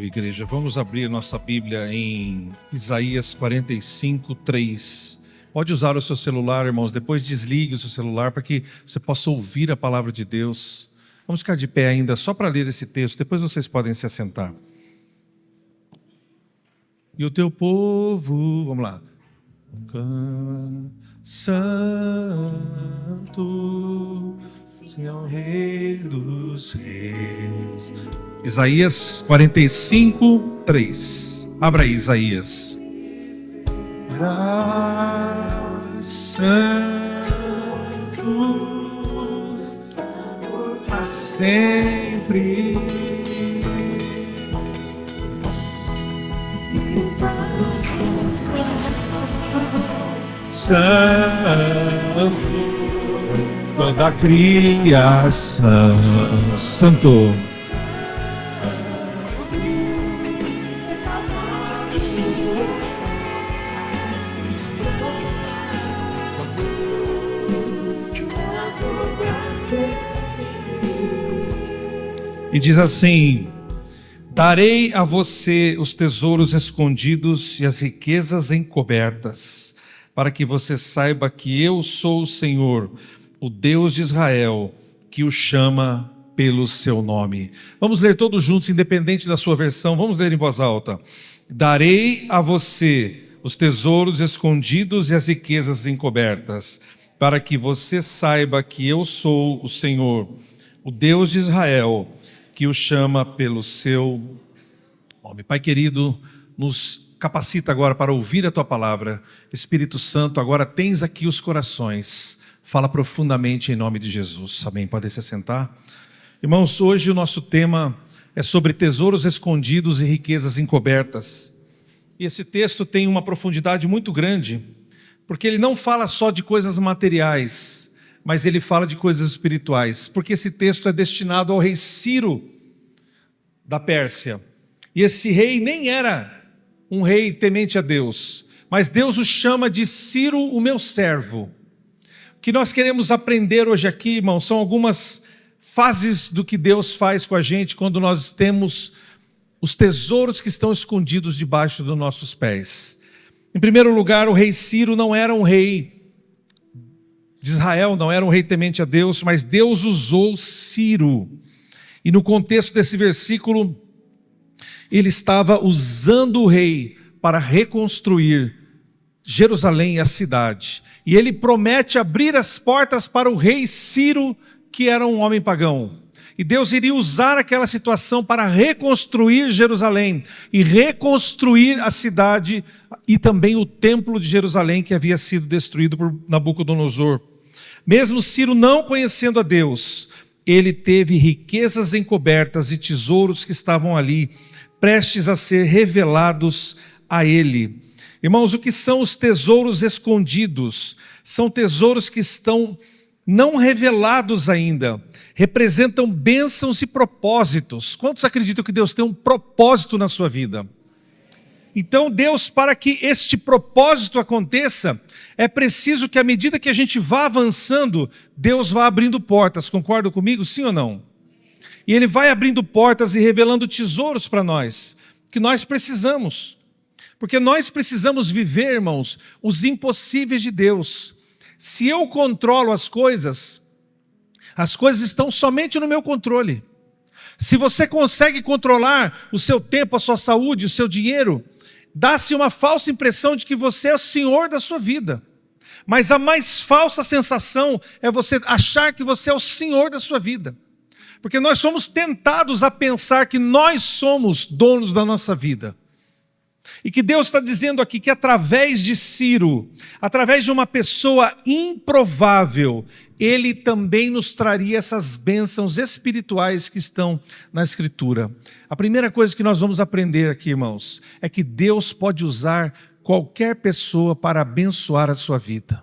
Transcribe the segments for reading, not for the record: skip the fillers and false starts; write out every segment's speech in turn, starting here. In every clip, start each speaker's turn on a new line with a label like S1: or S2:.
S1: Igreja, vamos abrir nossa Bíblia em Isaías 45, 3. Pode usar o seu celular, irmãos, depois desligue o seu celular para que você possa ouvir a palavra de Deus. Vamos ficar de pé ainda só para ler esse texto, depois vocês podem se assentar. E o teu povo, vamos lá. Santo, Senhor Rei dos Reis. Isaías 45, 3. Abra aí, Isaías. Santo, para sempre. Santo, toda a criação. Santo. E diz assim: darei a você os tesouros escondidos e as riquezas encobertas, para que você saiba que eu sou o Senhor, o Deus de Israel, que o chama pelo seu nome. Vamos ler todos juntos, independente da sua versão. Vamos ler em voz alta. Darei a você os tesouros escondidos e as riquezas encobertas, para que você saiba que eu sou o Senhor, o Deus de Israel, que o chama pelo seu nome. Pai querido, nos capacita agora para ouvir a Tua palavra. Espírito Santo, agora tens aqui os corações. Fala profundamente em nome de Jesus. Amém. Podem se assentar. Irmãos, hoje o nosso tema é sobre tesouros escondidos e riquezas encobertas. E esse texto tem uma profundidade muito grande, porque ele não fala só de coisas materiais, mas ele fala de coisas espirituais, porque esse texto é destinado ao rei Ciro da Pérsia. E esse rei nem era um rei temente a Deus, mas Deus o chama de Ciro, o meu servo. O que nós queremos aprender hoje aqui, irmão, são algumas fases do que Deus faz com a gente quando nós temos os tesouros que estão escondidos debaixo dos nossos pés. Em primeiro lugar, o rei Ciro não era um rei de Israel, não era um rei temente a Deus, mas Deus usou Ciro. E no contexto desse versículo, ele estava usando o rei para reconstruir Jerusalém e a cidade. E ele promete abrir as portas para o rei Ciro, que era um homem pagão. E Deus iria usar aquela situação para reconstruir Jerusalém e reconstruir a cidade e também o templo de Jerusalém, que havia sido destruído por Nabucodonosor. Mesmo Ciro não conhecendo a Deus, ele teve riquezas encobertas e tesouros que estavam ali, prestes a ser revelados a ele. Irmãos, o que são os tesouros escondidos? São tesouros que estão não revelados ainda, representam bênçãos e propósitos. Quantos acreditam que Deus tem um propósito na sua vida? Então Deus, para que este propósito aconteça, é preciso que à medida que a gente vá avançando, Deus vá abrindo portas. Concordam comigo, sim ou não? E Ele vai abrindo portas e revelando tesouros para nós, que nós precisamos. Porque nós precisamos viver, irmãos, os impossíveis de Deus. Se eu controlo as coisas estão somente no meu controle. Se você consegue controlar o seu tempo, a sua saúde, o seu dinheiro, dá-se uma falsa impressão de que você é o senhor da sua vida. Mas a mais falsa sensação é você achar que você é o senhor da sua vida. Porque nós somos tentados a pensar que nós somos donos da nossa vida. E que Deus está dizendo aqui que através de Ciro, através de uma pessoa improvável, Ele também nos traria essas bênçãos espirituais que estão na Escritura. A primeira coisa que nós vamos aprender aqui, irmãos, é que Deus pode usar qualquer pessoa para abençoar a sua vida.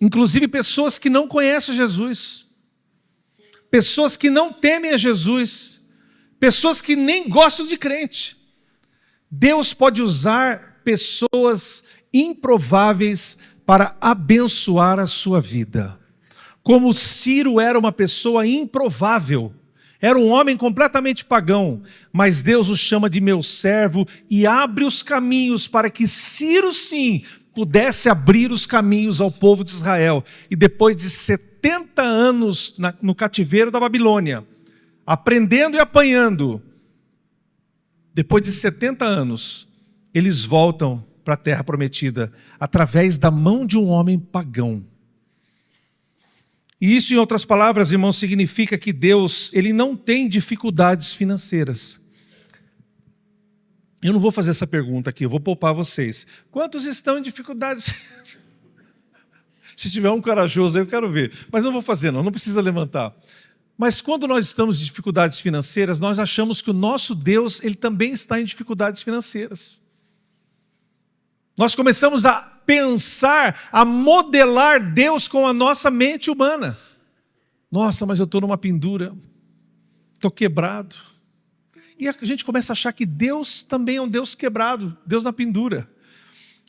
S1: Inclusive pessoas que não conhecem Jesus, pessoas que não temem a Jesus, pessoas que nem gostam de crente. Deus pode usar pessoas improváveis para abençoar a sua vida. Como Ciro era uma pessoa improvável, Era um homem completamente pagão, mas Deus o chama de meu servo e abre os caminhos para que Ciro, sim, pudesse abrir os caminhos ao povo de Israel. E depois de 70 anos no cativeiro da Babilônia, aprendendo e apanhando, depois de 70 anos, eles voltam para a terra prometida, através da mão de um homem pagão. E isso, em outras palavras, irmãos, significa que Deus, Ele não tem dificuldades financeiras. Eu não vou fazer essa pergunta aqui, eu vou poupar vocês. Quantos estão em dificuldades? Se tiver um corajoso aí, eu quero ver. Mas não vou fazer, não precisa levantar. Mas quando nós estamos em dificuldades financeiras, nós achamos que o nosso Deus, Ele também está em dificuldades financeiras. Nós começamos a pensar, a modelar Deus com a nossa mente humana. Nossa, mas eu estou numa pendura, estou quebrado. E a gente começa a achar que Deus também é um Deus quebrado, Deus na pendura.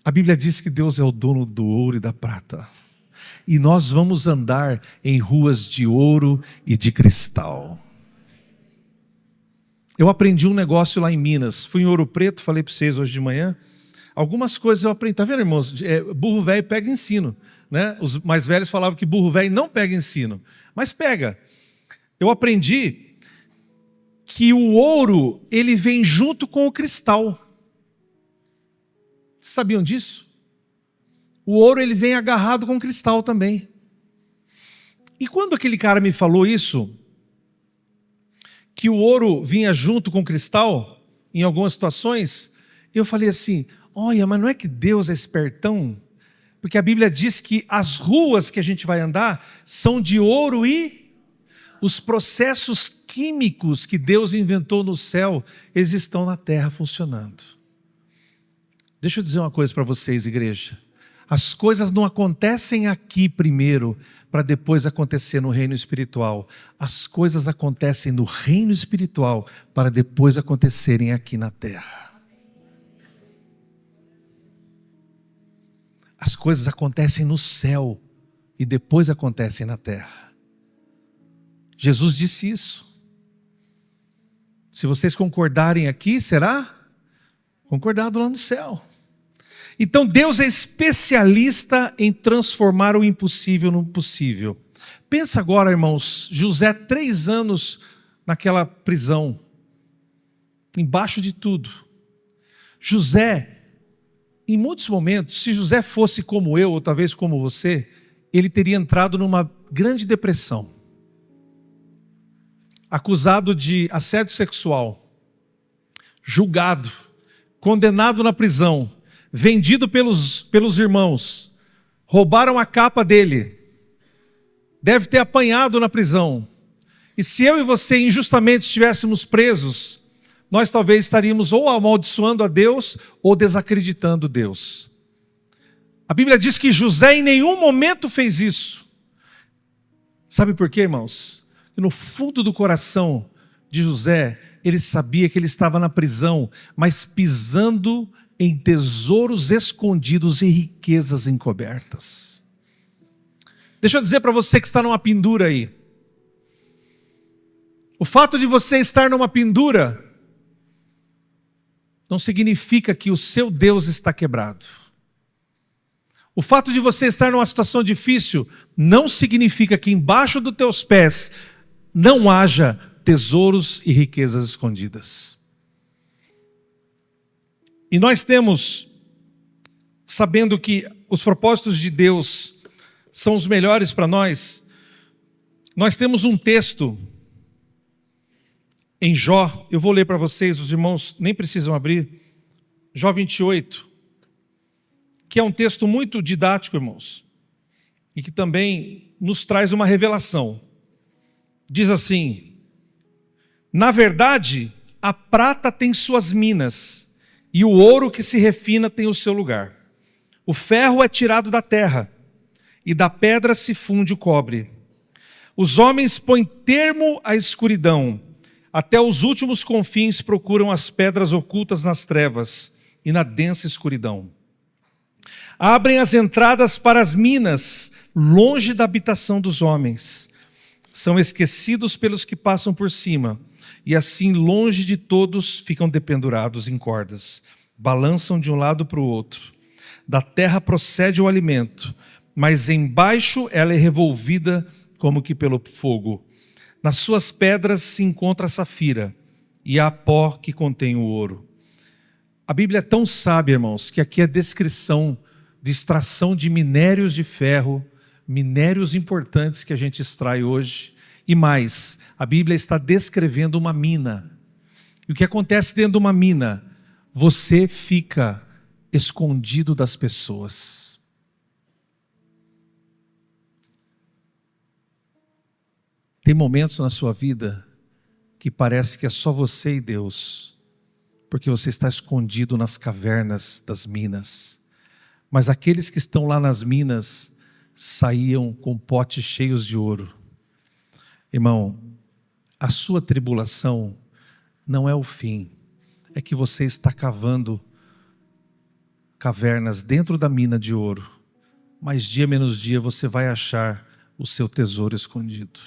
S1: A Bíblia diz que Deus é o dono do ouro e da prata. E nós vamos andar em ruas de ouro e de cristal. Eu aprendi um negócio lá em Minas. Fui em Ouro Preto, falei para vocês hoje de manhã. Algumas coisas eu aprendi. Está vendo, irmãos? Burro velho pega ensino, né? Os mais velhos falavam que burro velho não pega ensino. Mas pega. Eu aprendi que o ouro, ele vem junto com o cristal. Vocês sabiam disso? O ouro, ele vem agarrado com o cristal também. E quando aquele cara me falou isso, que o ouro vinha junto com o cristal, em algumas situações, eu falei assim, olha, mas não é que Deus é espertão? Porque a Bíblia diz que as ruas que a gente vai andar são de ouro e os processos químicos que Deus inventou no céu, eles estão na terra funcionando. Deixa eu dizer uma coisa para vocês, igreja. As coisas não acontecem aqui primeiro, para depois acontecer no reino espiritual. As coisas acontecem no reino espiritual, para depois acontecerem aqui na terra. As coisas acontecem no céu, e depois acontecem na terra. Jesus disse isso. Se vocês concordarem aqui, será concordado lá no céu. Então Deus é especialista em transformar o impossível no possível. Pensa agora, irmãos, José 3 anos naquela prisão, embaixo de tudo. José, em muitos momentos, se José fosse como eu, ou talvez como você, ele teria entrado numa grande depressão. Acusado de assédio sexual, julgado, condenado na prisão, vendido pelos irmãos, roubaram a capa dele, deve ter apanhado na prisão. E se eu e você injustamente estivéssemos presos, nós talvez estaríamos ou amaldiçoando a Deus ou desacreditando Deus. A Bíblia diz que José em nenhum momento fez isso. Sabe por quê, irmãos? No fundo do coração de José, ele sabia que ele estava na prisão, mas pisando em tesouros escondidos e riquezas encobertas. Deixa eu dizer para você que está numa pendura aí. O fato de você estar numa pendura não significa que o seu Deus está quebrado. O fato de você estar numa situação difícil não significa que embaixo dos teus pés não haja tesouros e riquezas escondidas. E nós temos, sabendo que os propósitos de Deus são os melhores para nós temos um texto em Jó, eu vou ler para vocês, os irmãos nem precisam abrir, Jó 28, que é um texto muito didático, irmãos, e que também nos traz uma revelação. Diz assim: na verdade, a prata tem suas minas, e o ouro que se refina tem o seu lugar. O ferro é tirado da terra, e da pedra se funde o cobre. Os homens põem termo à escuridão, até os últimos confins procuram as pedras ocultas nas trevas e na densa escuridão. Abrem as entradas para as minas, longe da habitação dos homens. são esquecidos pelos que passam por cima, e assim longe de todos ficam dependurados em cordas, balançam de um lado para o outro. Da terra procede o alimento, mas embaixo ela é revolvida como que pelo fogo. Nas suas pedras se encontra a safira, e há pó que contém o ouro. A Bíblia é tão sábia, irmãos, que aqui é descrição de extração de minérios de ferro, minérios importantes que a gente extrai hoje. E mais, a Bíblia está descrevendo uma mina. E o que acontece dentro de uma mina? Você fica escondido das pessoas. Tem momentos na sua vida que parece que é só você e Deus, porque você está escondido nas cavernas das minas. Mas aqueles que estão lá nas minas saíam com potes cheios de ouro. Irmão, a sua tribulação não é o fim, é que você está cavando cavernas dentro da mina de ouro, mas dia menos dia você vai achar o seu tesouro escondido.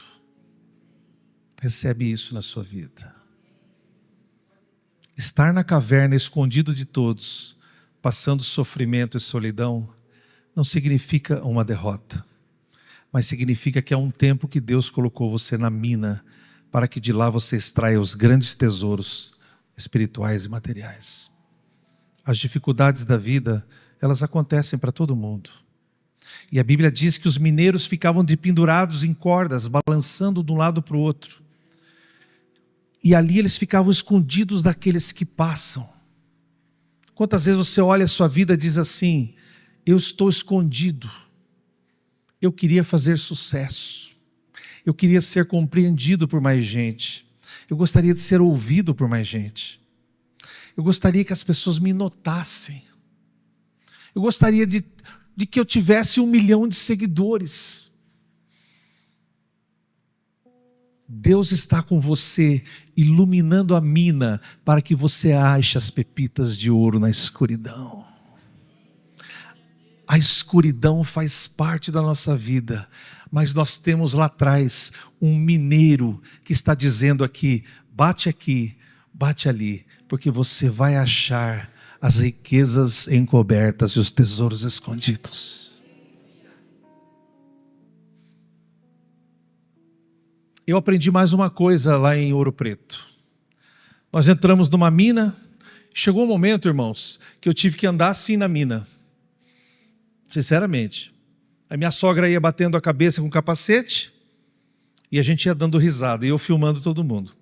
S1: Recebe isso na sua vida. Estar na caverna escondido de todos, passando sofrimento e solidão, não significa uma derrota, mas significa que é um tempo que Deus colocou você na mina, para que de lá você extraia os grandes tesouros espirituais e materiais. As dificuldades da vida, elas acontecem para todo mundo. E a Bíblia diz que os mineiros ficavam pendurados em cordas, balançando de um lado para o outro. E ali eles ficavam escondidos daqueles que passam. Quantas vezes você olha a sua vida e diz assim: eu estou escondido, eu queria fazer sucesso, eu queria ser compreendido por mais gente, eu gostaria de ser ouvido por mais gente, eu gostaria que as pessoas me notassem, eu gostaria de que eu tivesse 1 milhão de seguidores. Deus está com você, iluminando a mina, para que você ache as pepitas de ouro na escuridão. A escuridão faz parte da nossa vida, mas nós temos lá atrás um mineiro que está dizendo aqui, bate ali, porque você vai achar as riquezas encobertas e os tesouros escondidos. Eu aprendi mais uma coisa lá em Ouro Preto. Nós entramos numa mina, chegou um momento, irmãos, que eu tive que andar assim na mina. Sinceramente. A minha sogra ia batendo a cabeça com o capacete, e a gente ia dando risada, e eu filmando todo mundo.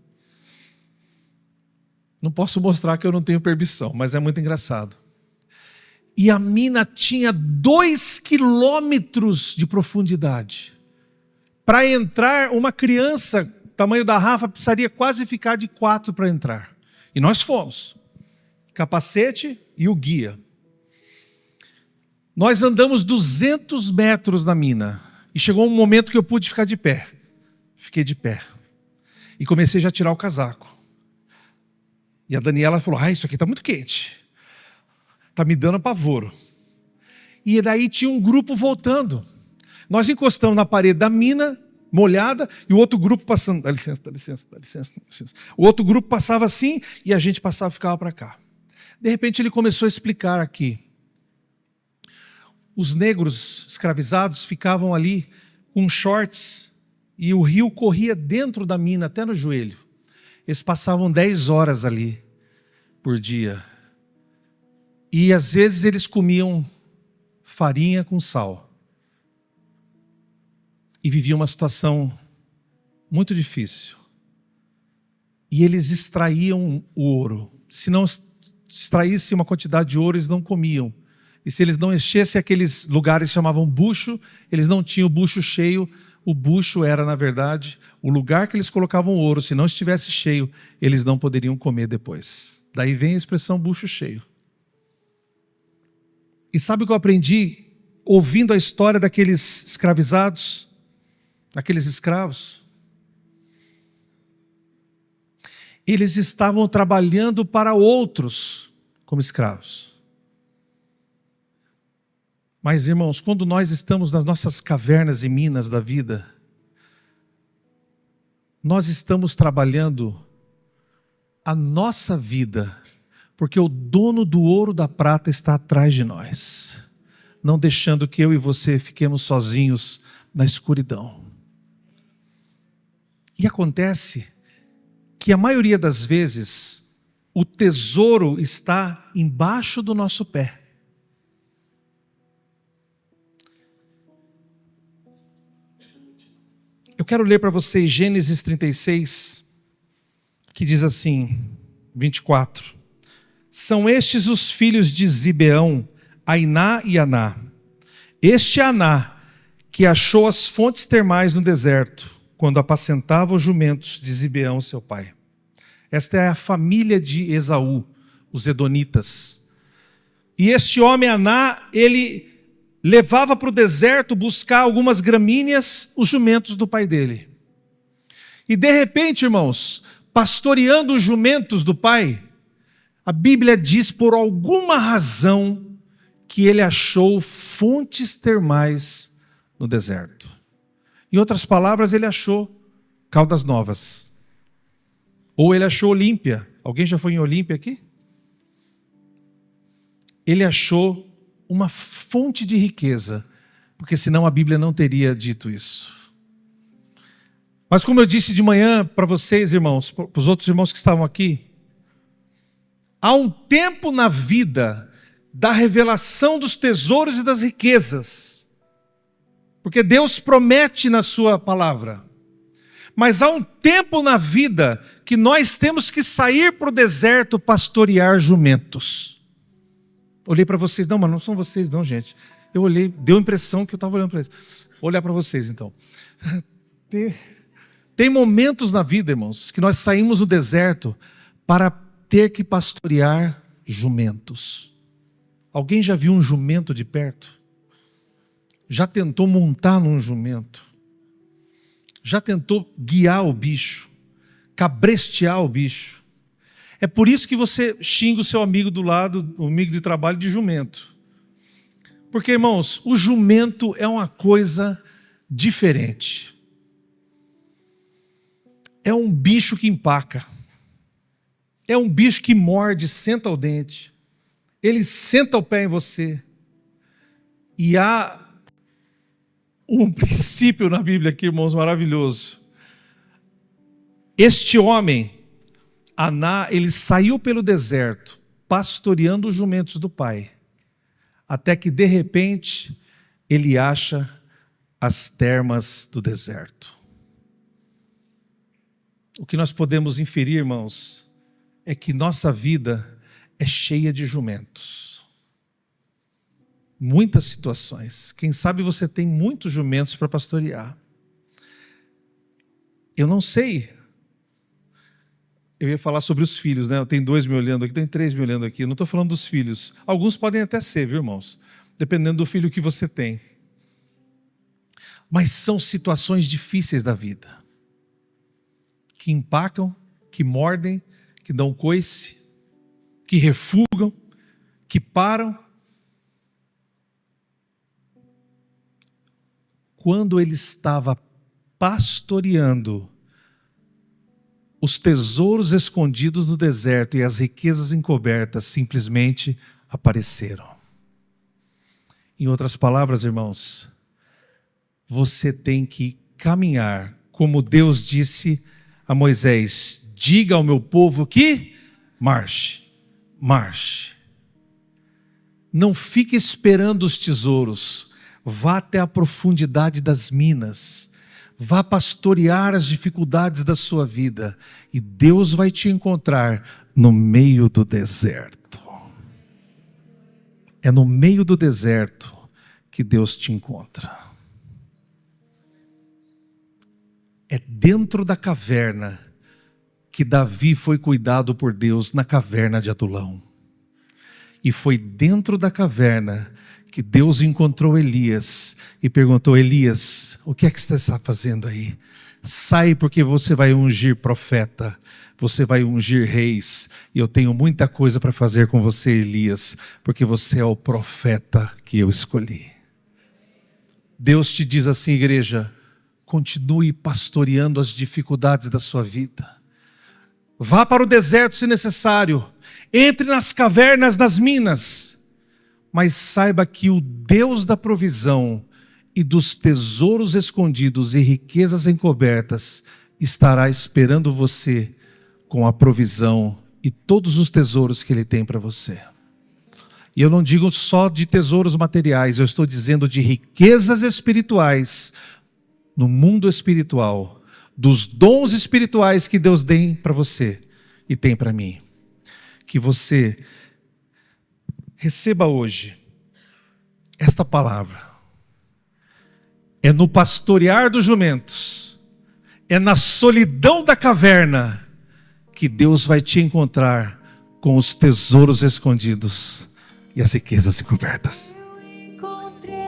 S1: Não posso mostrar que eu não tenho permissão, mas é muito engraçado. E a mina tinha 2 quilômetros de profundidade. Para entrar, uma criança, tamanho da Rafa, precisaria quase ficar de 4 para entrar. E nós fomos. Capacete e o guia. Nós andamos 200 metros na mina. E chegou um momento que eu pude ficar de pé. Fiquei de pé. E comecei já a tirar o casaco. E a Daniela falou: isso aqui está muito quente. Está me dando pavoro. E daí tinha um grupo voltando. Nós encostamos na parede da mina, molhada, e o outro grupo passando. Dá licença. O outro grupo passava assim, e a gente passava e ficava para cá. De repente ele começou a explicar aqui. Os negros escravizados ficavam ali com shorts, e o rio corria dentro da mina, até no joelho. Eles passavam 10 horas ali por dia. E às vezes eles comiam farinha com sal. E viviam uma situação muito difícil. E eles extraíam o ouro. Se não extraísse uma quantidade de ouro, eles não comiam. E se eles não enchessem aqueles lugares que chamavam bucho, eles não tinham o bucho cheio. O bucho era, na verdade, o lugar que eles colocavam o ouro. Se não estivesse cheio, eles não poderiam comer depois. Daí vem a expressão bucho cheio. E sabe o que eu aprendi ouvindo a história daqueles escravizados? Aqueles escravos? Eles estavam trabalhando para outros como escravos. Mas, irmãos, quando nós estamos nas nossas cavernas e minas da vida, nós estamos trabalhando a nossa vida, porque o dono do ouro e da prata está atrás de nós, não deixando que eu e você fiquemos sozinhos na escuridão. E acontece que a maioria das vezes o tesouro está embaixo do nosso pé. Eu quero ler para vocês Gênesis 36, que diz assim, 24. São estes os filhos de Zibeão, Ainá e Aná. Este é Aná, que achou as fontes termais no deserto, quando apacentava os jumentos de Zibeão, seu pai. Esta é a família de Esaú, os edonitas. E este homem Aná, ele levava para o deserto buscar algumas gramíneas, os jumentos do pai dele. E de repente, irmãos, pastoreando os jumentos do pai, a Bíblia diz por alguma razão que ele achou fontes termais no deserto. Em outras palavras, ele achou Caldas Novas. Ou ele achou Olímpia. Alguém já foi em Olímpia aqui? Ele achou uma fonte de riqueza, porque senão a Bíblia não teria dito isso. Mas como eu disse de manhã para vocês, irmãos, para os outros irmãos que estavam aqui, há um tempo na vida da revelação dos tesouros e das riquezas, porque Deus promete na sua palavra. Mas há um tempo na vida que nós temos que sair para o deserto pastorear jumentos. Olhei para vocês, não, mas não são vocês não, gente. Eu olhei, deu a impressão que eu estava olhando para eles. Vou olhar para vocês então. Tem momentos na vida, irmãos, que nós saímos do deserto para ter que pastorear jumentos. Alguém já viu um jumento de perto? Já tentou montar num jumento? Já tentou guiar o bicho? Cabrestear o bicho? É por isso que você xinga o seu amigo do lado, o amigo de trabalho, de jumento. Porque, irmãos, o jumento é uma coisa diferente. É um bicho que empaca. É um bicho que morde, senta o dente. Ele senta o pé em você. E há um princípio na Bíblia aqui, irmãos, maravilhoso. Este homem, Aná, ele saiu pelo deserto, pastoreando os jumentos do pai, até que de repente ele acha as termas do deserto. O que nós podemos inferir, irmãos, é que nossa vida é cheia de jumentos. Muitas situações. Quem sabe você tem muitos jumentos para pastorear. Eu não sei. Eu ia falar sobre os filhos, né? Tem 2 me olhando aqui, tem 3 me olhando aqui. Eu não estou falando dos filhos. Alguns podem até ser, viu, irmãos? Dependendo do filho que você tem. Mas são situações difíceis da vida. Que empacam, que mordem, que dão coice, que refugam, que param. Quando ele estava pastoreando os tesouros escondidos no deserto e as riquezas encobertas simplesmente apareceram. Em outras palavras, irmãos, você tem que caminhar como Deus disse a Moisés: diga ao meu povo que marche, marche. Não fique esperando os tesouros, vá até a profundidade das minas. Vá pastorear as dificuldades da sua vida e Deus vai te encontrar no meio do deserto. É no meio do deserto que Deus te encontra. É dentro da caverna que Davi foi cuidado por Deus na caverna de Adulão. E foi dentro da caverna que Deus encontrou Elias e perguntou: Elias, o que é que você está fazendo aí? Sai, porque você vai ungir profeta, você vai ungir reis, e eu tenho muita coisa para fazer com você, Elias, porque você é o profeta que eu escolhi. Deus te diz assim, igreja: continue pastoreando as dificuldades da sua vida. Vá para o deserto se necessário. Entre nas cavernas das minas. Mas saiba que o Deus da provisão e dos tesouros escondidos e riquezas encobertas estará esperando você com a provisão e todos os tesouros que Ele tem para você. E eu não digo só de tesouros materiais, eu estou dizendo de riquezas espirituais no mundo espiritual, dos dons espirituais que Deus tem para você e tem para mim. Que você receba hoje esta palavra. É no pastorear dos jumentos, é na solidão da caverna que Deus vai te encontrar com os tesouros escondidos e as riquezas encobertas.